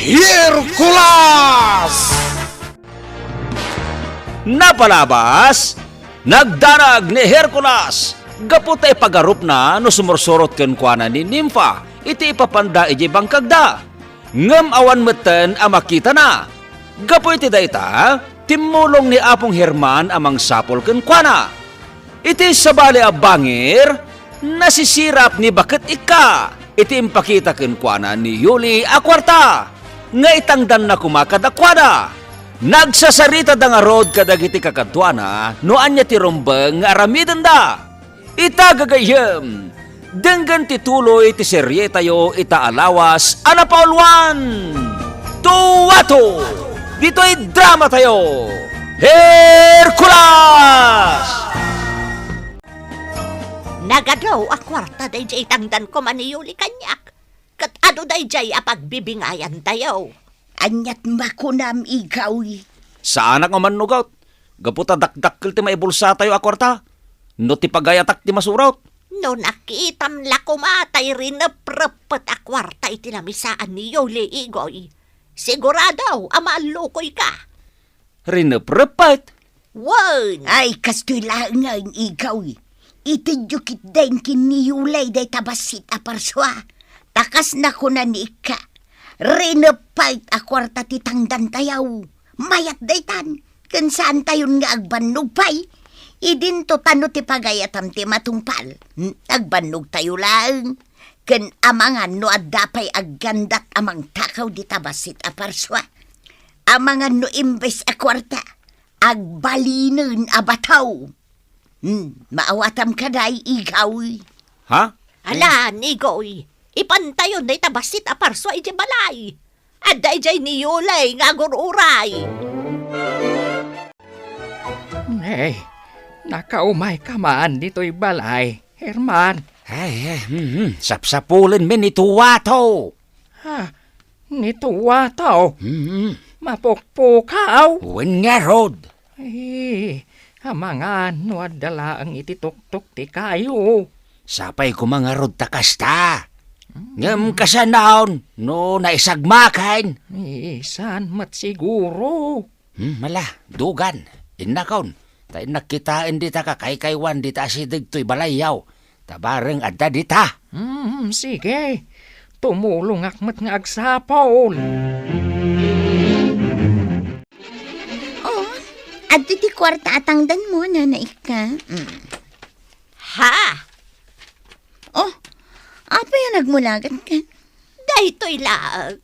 Hercules! Napalabas, nagdarag ni Hercules. Gaputay pagarup na no sumursurot ken kuana ni Nympha. Iti ipapanda iji bangkagda. Ngem awan meten a makita na. Gapo iti dayta, timulong ni Apong Herman amang sapol ken kuana. Iti sabali a bangir, nasisirap ni bakit ika. Iti impakita ken kuana ni Yuli a kwarta. Nga itangdan na kumakadakwada. Nagsasarita da nga rod kadagiti kakadwana no anya ti rumbeng nga aramiden da. Ita gagayem. Denggan tituloy ti serye tayo ita alawas ana paulwan. Tuwato. Dito'y drama tayo. Hercules! Nagadaw a kwarta day jay tangdan ko maniyuli kanyak. Kat ano day jay apagbibingayan tayo. Anyat makunam ikaw. Saanak man nugaut. Gaputa dakdakkel ti maibulsa tayo a kwarta. No ti pagayatak ti masurot. No nakitam lakumatay rin na prepet a kwarta itinamisaan ni Yuli Igoy. Siguradaw amalukoy ka. Rineprepet. Wan! Ay, kastoy lang nga ikaw. Itidyukit din kiniyulay day tabasit a parswa. Takas na ko na ni ika. Rinepait a kwarta ti tangdan tayaw. Mayat day tan. Kan saan tayon nga agbanog pay. Idin to tano ti pagayatam ti matungpal. Agbanog tayo lang. Kan amangan no adapay aggandat amang takaw di tabasit a parswa. Amangan no imbes a kwarta. Agbalinen a bataw. Maawatam ka day ikaw. Ha? Ala, Nigoy. Ipantayon day tabasit a parswa iti balay. At day jay ni Yulay nga gururay. Hey, nakaumay ka man dito'y balay, Herman. Ay, sapsapulin min ituwato. Ha, nituwataw. Hmm, Mapukpukaw. wen nga rod. Eh, hamangan no adala ang itituktok ti kayo. Sapay ko mga rod takasta. Ngem kasanaon, no naisagmakan. Isan mat siguro. Mala, dugan. Innakaon. Tay nakitaan dita ka kaykaywan dita asidig to'y balayaw. Tabareng adda dita. Sige. Tumulong akmat nga agsapol. Oh, at ti kwarta atangdan mo na ika. Ha? Oh, apa yung nagmulagan ka? Daytoy lang.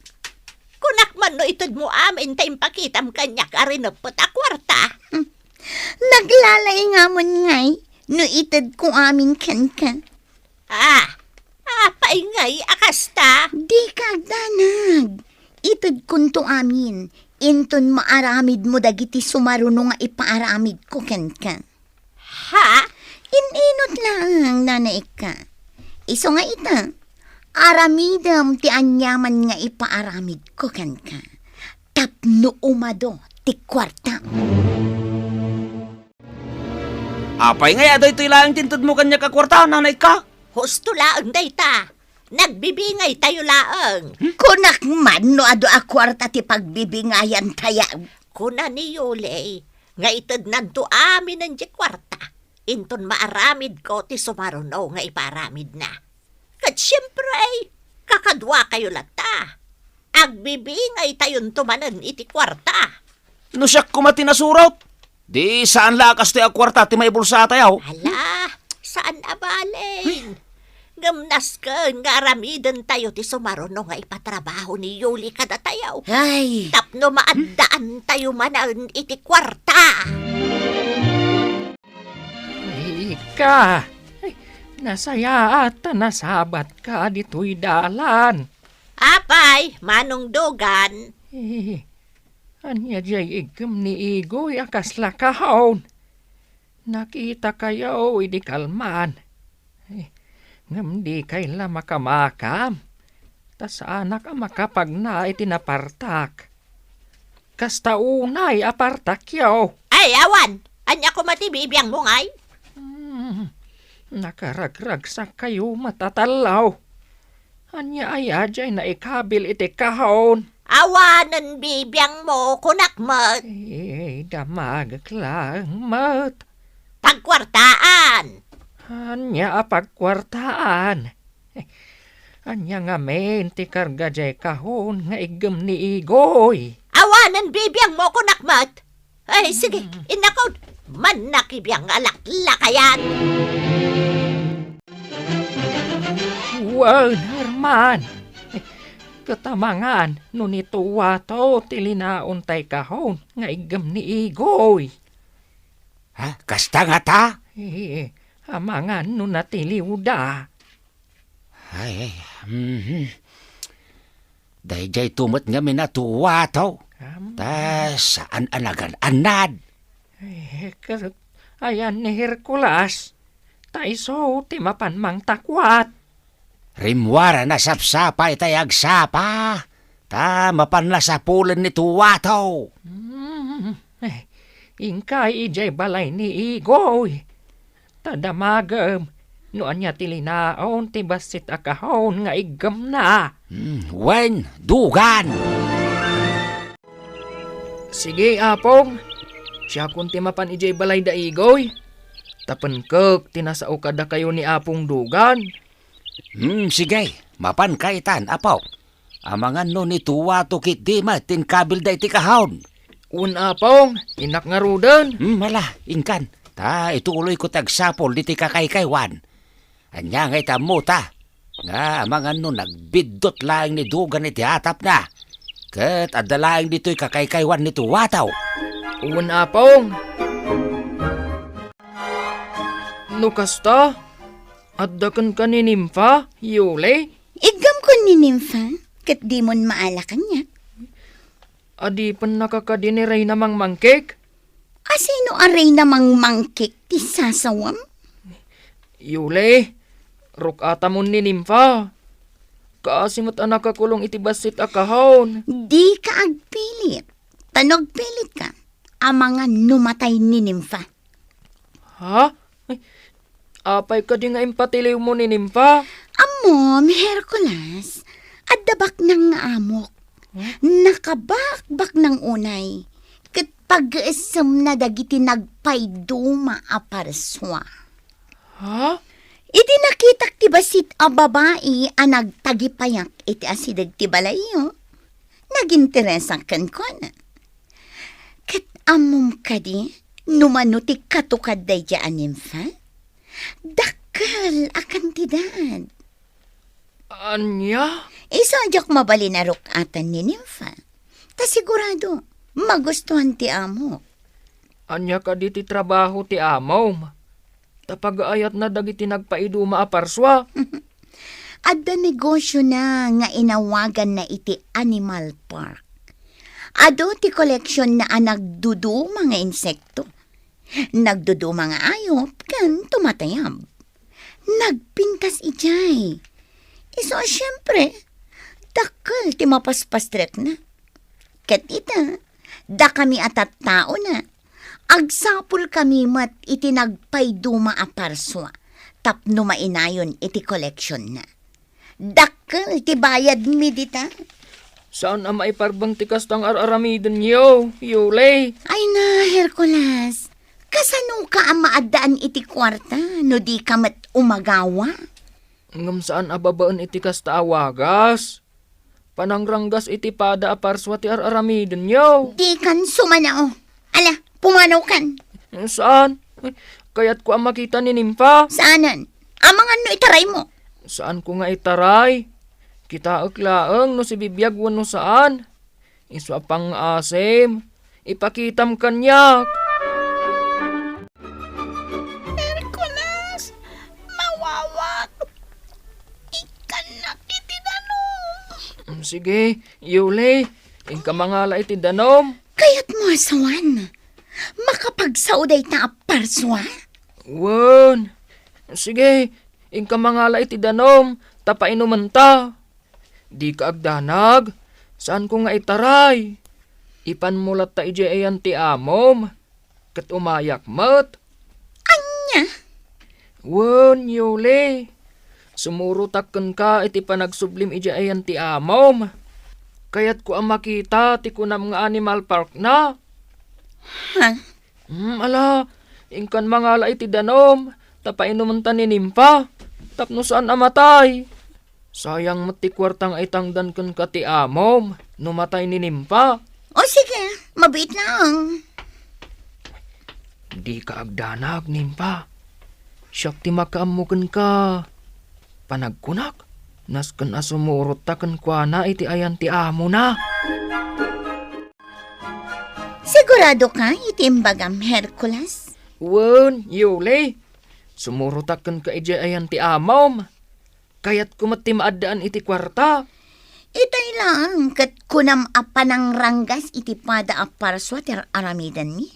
Kunak man no itod mo amin tayong pakitam kanyak arinapot a kwarta. Naglalay nga mo ngay, no itad ko amin kan ka. Apay ngay akasta. Di kagdanag. Itad kunto amin, inton maaramid mo dagiti sumaruno nga ipaaramid ko kan ka. Ha? Ininot lang, nanay ka. Iso nga ita, aramidam ti anyaman nga ipaaramid ko kan ka. Tapno umado ti kwarta. Apay nga yado ito'y lang tintod mo kanya kakwarta, nanay ka. Husto laang dayta. Nagbibingay tayo laang. Kunak man no ado a kwarta ti pagbibingayan tayaw. Kuna ni Yuli, nga itod nanto amin ang di kwarta. Inton maaramid ko ti sumaruno nga iparamid na. Kat siyempre, kakadwa kayo lata. Agbibingay tayon tumanan iti kwarta. No siya kumati na surot. Di saan lakas ti akwarta ti may bulsa tayaw. Hala, saan abalin? Gamnas ka nga aramidan tayo ti sumaruno nga ipatrabaho ni Yuli kada tayaw. Ay, Tapno maandaan tayo manan iti kwarta. Ika, ay, nasaya at nasabat ka dito'y dalan. Apay, manong dugan. Eh, anya jay igam ni Igoy akas lakahon. Nakita kayo idi kalman. Eh, ngam di kayla makamakam. Tas anak ang makapag na itinapartak. Kasta unay apartak yaw. Ay, awan! Anya ko matibibiyang mungay? Nakaragragsak kayo matatalaw. Anya ay ajay na ikabil iti kahon. Awanan bibiyang mo kunakmat. Damagak lang, mat. Tagkwartaan. Anya pagkwartaan. Anya nga men ti karga jay kahon nga igem ni Igoy. Awanan bibiyang mo kunakmat. Ay, sige, inakaw. Manakibiyang alaklakayan. Wan, Herman. Katamangan, nunito wato tilinaon tay kahon nga igem ni Igoy. Ha? Kasta nga ta? Amangan nun natiliw da. Ay, Dayjay tumot nga minatuwa to. Ta saan anagan anad? Ayan ni Hercules. Taiso ti mapan mang takwat. Rimwara na sapsapa itay agsapa. Ta mapanla sa pulan ni tuwato. Ingkay ijay balay ni Igoy. Tadamagam. Noan niya tilinaon ti basit akahon nga igam na. Wen, dugan. Sige, apong. Siya kung timapan ijay balay da Igoy. Tapan kek, tinasao kada kayo ni apong dugan. Sige, mapan kaitan, apaw. Amangan no ni tuwato kit di matin kabil da iti kahon. Apong, inak nga rudan. Mala, ingkan. Ta, ituloy ko tagsapol diti kakaykaywan. Anya nga itamo ta. Nga, amangan no nagbidot lang ni dugan iti atap na. Kat adalaing dito'y kakaykaywan ni tuwataw. Apong. Nukasta? Addakan ka ni Nimfa, Yule? Igam ko ni Nympha, kat di mon maala kanya. Adi pan nakakadiniray namang mangkik? Asino aray namang mangkik ti sasawam? Yule, rukata mo ni Nimfa. Kaasimot anak kakulong iti basit akahon. Di ka agpilit. Tanog pilit ka. Amangan numatay ni Nympha. Ha? Ay, apay ka di nga impatiliw mo ni Nimfa. Amom, Hercules, adabak ng amok. Nakabakbak ng unay. Kat pag-isam na dagiti nagpayduma a parswa. Ha? Iti nakitak ti basit a babae a nagtagipayak iti asidag ti balayo. Naginteresan kan ko na. Kat amom ka di, numanutik katukad day dyan, Nympha. Dakal a kantidad. Anya? Isadyak mabali na rukatan ni Nympha. Ta sigurado, magustuhan ti amo. Anya ka di ti trabaho ti amaw. Tapag-ayat na dagiti nagpaiduma a parswa. Adda negosyo na nga inawagan na iti Animal Park. Ado ti koleksyon na nagdudu mga insekto. Nagdudu mga ayop kan tumatayab. Nagpintas ijay. Iso syempre, dakal ti mapaspastrek na. Katita, da kami atat tao na. Agsapul kami mat iti nagpayduma a parswa. Tapno mainayon iti koleksyon na. Dakal ti bayad mi dita. Saan ang maiparbang tikas tang ar-aramidin niyo, Yule? Ay na, Hercules. Kasano ka ang maadaan iti kwarta no di ka mat umagawa? Ngam saan ababaan iti kas taawagas? Panangranggas iti pada a parswa ti ar-aramidin niyo. Di kan sumanao. Ala, pumanaw kan. Saan? Ay, kaya't ko ang makita ni Nimfa. Saanan? Amangan no itaray mo. Saan ko nga itaray? Kita aklaang no si bibiyag wano saan. Iswa pang asim. Ipakitam kanyak. Hercules, mawawat. Ikan na iti danom. Sige, Yule. Ingka mangala iti danom. Kaya't mo asawan. Makapagsauday ta a parswa. Wan. Sige, ingka mangala iti danom. Tapainuman ta. Di ka agdanag. Saan ko nga itaray? Ipanmulat ta ije ayan ti amom. Kat umayak mat. Anya? Wan, Yule. Sumurutakkan ka iti panagsublim ije ayan ti amom. Kaya't ko ang makita ti kunam nga animal park na. Ha? Ala, ingkan mga alay ti danom, tapainuman ta ni Nimpa, tapno saan amatay. Sayang mati kwartang ay tangdan kan ka ti amom, numatay ni Nimpa. O sige, mabait lang. Di ka agdanag, Nimpa. Siyak ti makaamukan ka. Panagkunak, naskan asumurot ta kan kwa na iti ayan ti amo na. Sigurado ka itimbagam Hercules? Wen, Yuli. Sumurotakan ka iti ayan ti amom. Kaya't kumati maadaan iti kwarta. Itay lang, kat kunam apanang ranggas iti pada aparswa ter aramidan mi.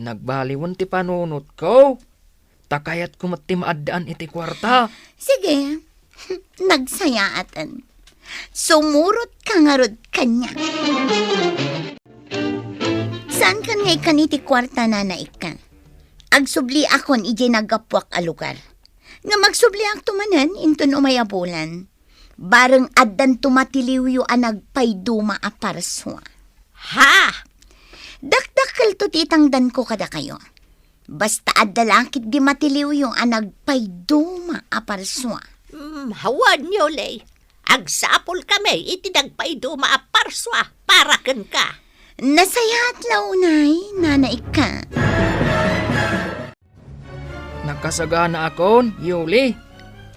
Nagbaliwan ti panunot ko. Takayat kumati maadaan iti kwarta. Sige, nagsayaatan. Sumurot ka nga rod kanya. Saan ka ngay kaniti kwarta na naika? Agsubli akon ije nagapwak a lugar. Nga magsubli ak tumanan inton umayabulan. Bareng addan tumatiliwyo a nagpayduma a parswa. Ha? Dakdakkel to titangdan ko kada kayo. Basta addalakit di matiliwyo a nagpayduma a parswa. Hawan Yuli. Agsapol kami iti nagpaiduma a parswa para ken ka. Nasayat launay, nanay ka. Nakasagana akon, Yuli.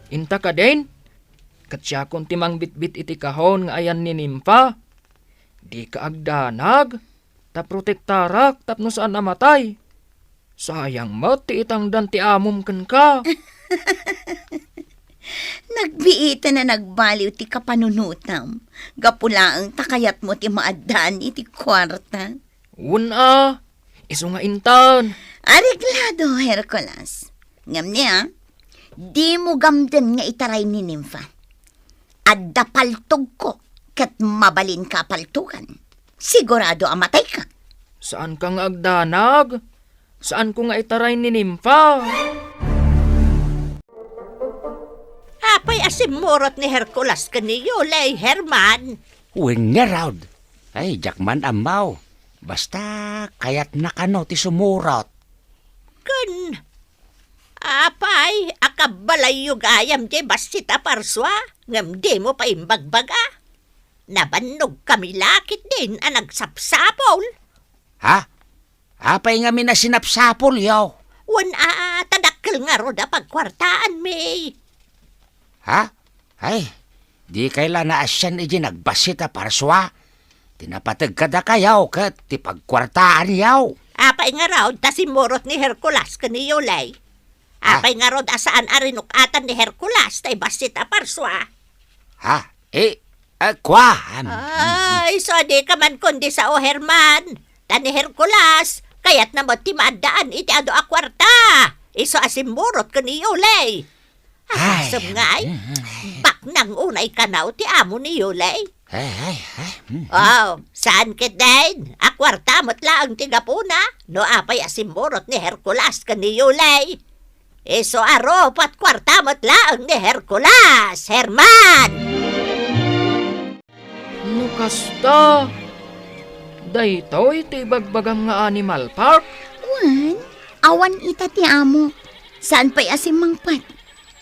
Inta ka din. Katsya kon timang bitbit iti kahon nga ayan ni Nimpa. Di ka agdanag. Taprotektarak tapno saan namatay. Sayang mo ti itangdan ti amom ken ka. Nagbiita na nagbaliw ti kapanunutam. Gapulaang takayat mo ti maadaan iti kwarta. Una, iso nga intan. Areglado, Hercules. Ngam niya, di mo gamden nga itaray ni Nympha. Adda paltog ko, kat mabalin ka paltugan. Sigurado amatay ka. Saan ka nga agdanag? Saan ko nga itaray ni Nimpa? Apay asimurot ni Hercules kani Yuli, Herman. Uwing nga raud. Ay, jakman amaw. Basta kayat nakano ti sumurot. Kun, apay, akabalay yung ayam di basit aparswa, ngam di mo pa imbagbaga. Nabannog kami lakit din ang nagsapsapol. Ha? Apay nga minasinapsapol yaw. Wan tadakkel nga ro da pagkwartaan mi. Ha? Ay, di kaila na asyan iji nagbasit a parswa. Tinapatag kada kayaw kat ti pagkwartaan yaw. Apay nga raw ta simurot ni Hercules kani Yuli. Apay nga raw asaan arinukatan ni Hercules tay basit aparswa. Ha? Kwa? Ay, so di ka man kundi sa o Herman. Tani Hercules, kayat na mo ti maadaan iti ado a kwarta. Iso asimurot kani Yuli. Ay. Asam nga ay, bak nang unay kanaw ti amo ni Yuli. Ay. Oh, saan kit din? A kwarta mo't laang tigapuna, no apay asimurot ni Hercules kani Yuli. Iso aro pat kwarta mo't laang ni Hercules, Herman! Nukasta. Daytoy ti bagbagang nga animal park. Wan, awan ita ti amo. Saan pa'y asimangpat?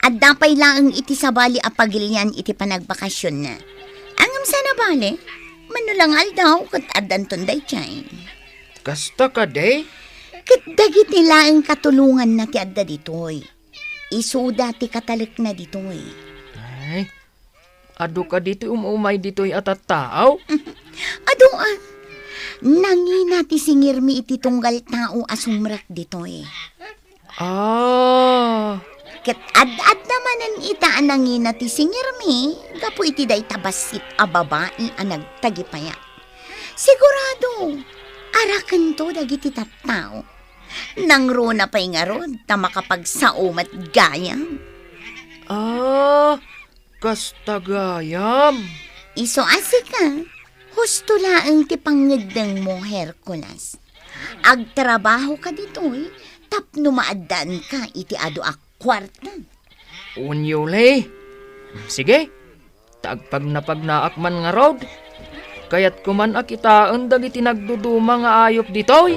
At dapay lang ang iti sabali apagilyan iti panagbakasyon na. Angam sana bale, manulangal daw kat adan tunday chay. Kasta ka de? Kat dagit nila ang katulungan na ti adda ditoy. Isuda ti katalik na ditoy. Ay, ado ka dito umumay dito'y atat tao? Adoan, nangina ti singirmi iti tunggal tao asumrak ditoy. Ah, Kat ad-ad namanan ita anangina ti singirmi, gapo iti day tabasit a babae a nagtagipaya. Sigurado, arakan to dagiti tattao. Nang runa pa'y nga ron, ta makapagsaumat gayam. kasta gayam. Iso asika, husto laang ti pangedeng mo, Hercules. Agtrabaho ka ditoy, tapno maadaan ka iti ado a kwarta. Unyuli. Sige, tagpag napagnaak man nga road. Kayat kuman akitaan dagiti nagduduma nga ayop ditoy.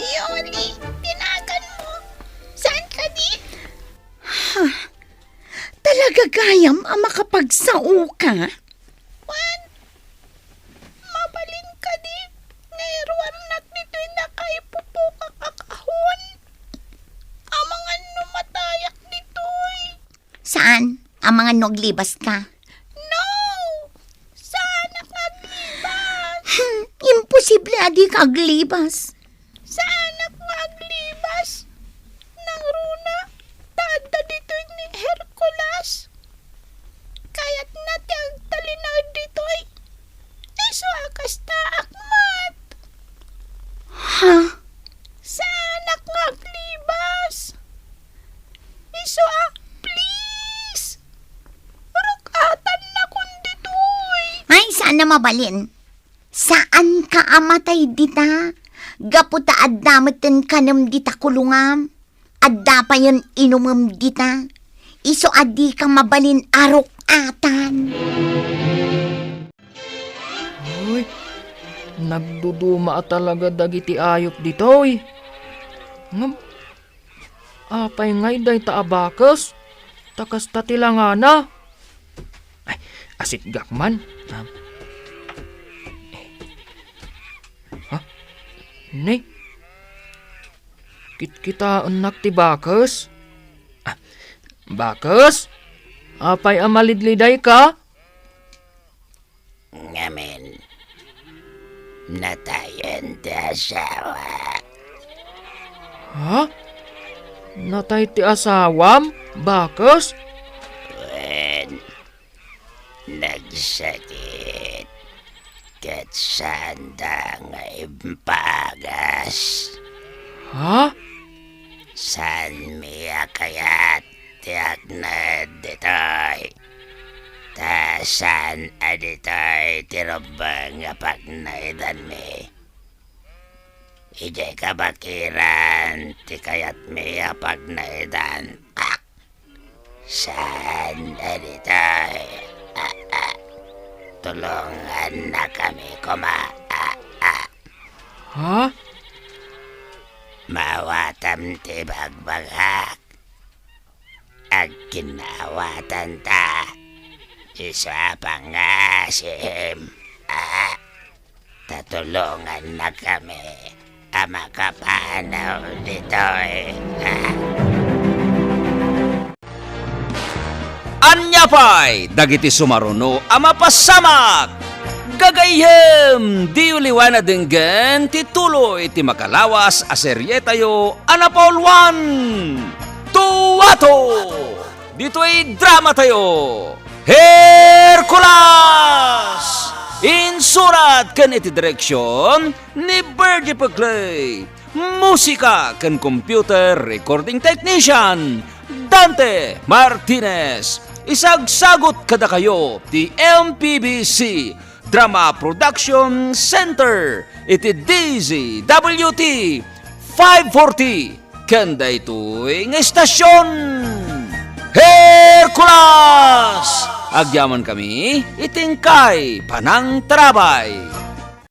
Yoli, tinagan mo. Saan ka di? Talaga gayam ang makapagsao ka? Wan, mabalin ka di. Ngayruan nak dito'y nakaipupo ka kakahon. Amangan numatayak dito'y. Saan? Ang mga noglibas ka? No! Saan ang aglibas? Imposible adi kaglibas. Saan ang aglibas? Nang runa, tada dito'y ni Hercules. Kaya't nati ang talinag dito'y. Iso akas ta akmat. Ha? Saan ang aglibas? Iso please. Rukatan na kun dito'y. Ay, sana mabalin. Saan ka amatay dita? Gaputa adamatan kanam dita kulungam. Adda pa yun inumam dita. Iso adi ka mabalin arok-atan. Uy, nagduduma talaga dagiti ayop ditoy. Ngam, apay ngay day taabakas. Takas tatilangana. Ay, asit gakman. Ha? Ni? Kita anak ti bakas? Bakas? Apay amalidliday ka? Ngamin, natayan ti asawa. Ha? Natay ti asawam? Bakas? Wen, nagsakit. Kat sanda nga impagas. Ha? San miya kayat tiyak na ditoy. Tasan aditoy tirobang nga pagnaidan mi. Ije kabakiran ti kayat miya pagnaidan. San aditoy. Tulungan na kami Ha? mawatam ti bagbagak. Ag kinawatan ta. Isa pangasim. Tatulungan na kami. Makapanaw dito Anya pa'y dagiti sumaruno ama pasamak. Gagayhem, di uliwan na dinggan, tituloy ti makalawas a serye tayo, Anapol 1, Tuwato! Dito'y drama tayo, Hercules! Insurat kan iti direksyon ni Bergie Pagklay. Musika kan computer recording technician, Dante Martinez. Isagsagot kada kayo ti MPBC Drama Production Center iti DZWT 540 kanda ito'y ng estasyon Hercules! Agyaman kami itingkay panang trabay.